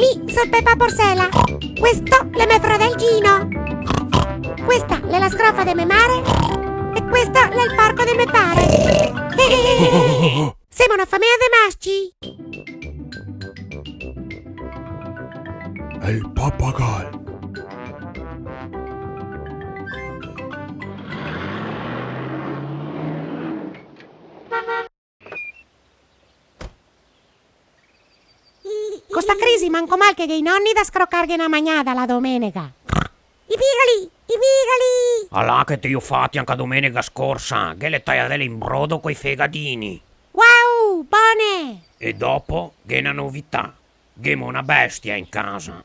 Sono Peppa Porsela. Questo è mio fratello Gino. Questa è la scrofa di mia mare. E questo è il parco di mio pare. Siamo una famiglia di maschi. È il pappagallo. Con sta crisi manco mal che i nonni da scroccarghe una magnata la domenica. I pigali! Allà che ti ho fatti anche domenica scorsa, che le tagliatelle in brodo coi fegadini. Wow, buone! E dopo, che una novità, che mo una bestia in casa.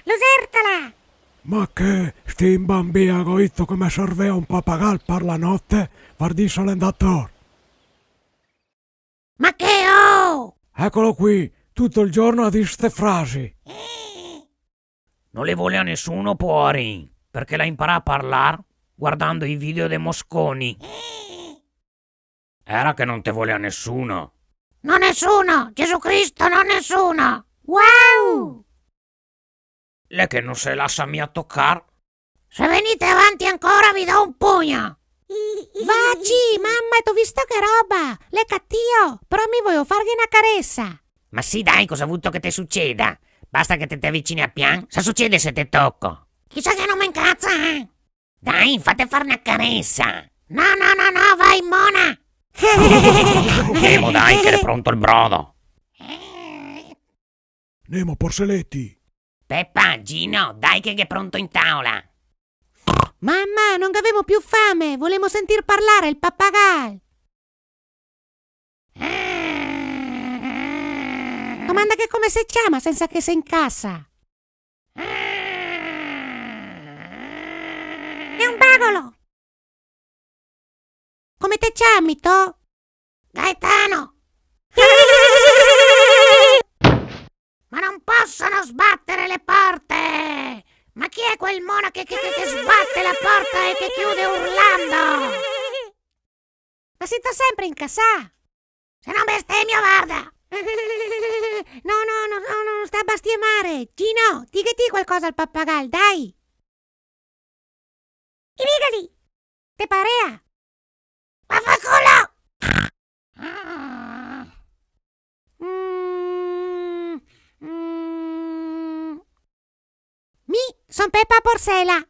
Lusertola! Ma che sti in bambina coitto come serveva un pappagallo per la notte? Guardi solendatore. Ma che ho? Eccolo qui, tutto il giorno a dire ste frasi. Non le vuole a nessuno fuori, perché la impara a parlare guardando i video dei Mosconi. Era che non te vuole a nessuno. Non nessuno! Gesù Cristo, non nessuno! Wow! Lei che non se lascia mia toccare. Se venite avanti ancora vi do un pugno! Vaci, mamma, t'ho visto che roba! Le cattio, però mi voglio fargli una carezza! Ma sì, dai, cosa ha avuto che te succeda? Basta che te avvicini a pian. Sa succede se te tocco? Chissà che non mi incazza, eh! Dai, fate fare una carezza. No, vai, mona! Nemo, dai, che è pronto il brodo. Nemo Porseletti. Peppa, Gino, dai che è pronto in tavola. Mamma, non avevo più fame! Volemo sentir parlare il pappagallo! Domanda che come si chiama senza che si incassa? È un bagolo! Come te chiami, to? Gaetano! Ma non possono sbattere le porte! Ma chi è quel mono che sbatte la porta e che chiude urlando? Ma siete sempre in casa! Se non bestemmio, guarda! No, non sta a bastiemare! Gino, digati qualcosa al pappagallo, dai! I bigali! Te parea? Vaffanculo! Son Peppa Porsela!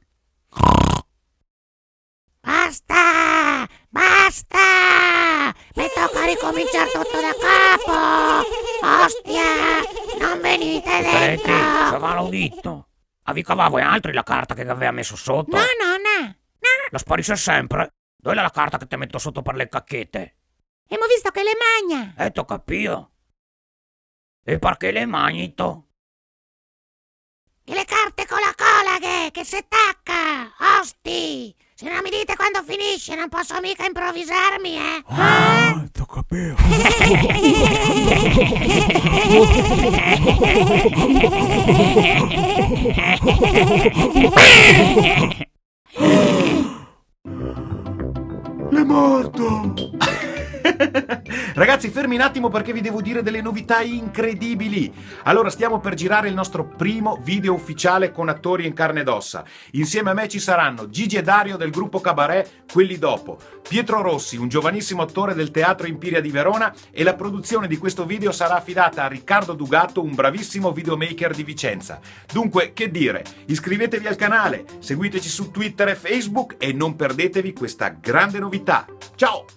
Basta! Mi tocca ricominciare tutto da capo! Ostia! Non venite Senti, dentro! se va l'udito. Avvicava voi altri la carta che aveva messo sotto? No! La sparisce sempre. Dove è la carta che ti metto sotto per le cacchette? Abbiamo visto che le magna! T'ho capito. E perché le magni, to? E le carte con la cola che si tacca! Osti! Se non mi dite quando finisce non posso mica improvvisarmi, eh? T'ho capito. È morto! Ragazzi, fermi un attimo perché vi devo dire delle novità incredibili. Allora, stiamo per girare il nostro primo video ufficiale con attori in carne ed ossa. Insieme a me ci saranno Gigi e Dario del gruppo Cabaret, Quelli Dopo, Pietro Rossi, un giovanissimo attore del Teatro Impiria di Verona, e la produzione di questo video sarà affidata a Riccardo Dugatto, un bravissimo videomaker di Vicenza. Dunque, che dire, iscrivetevi al canale, seguiteci su Twitter e Facebook e non perdetevi questa grande novità. Ciao!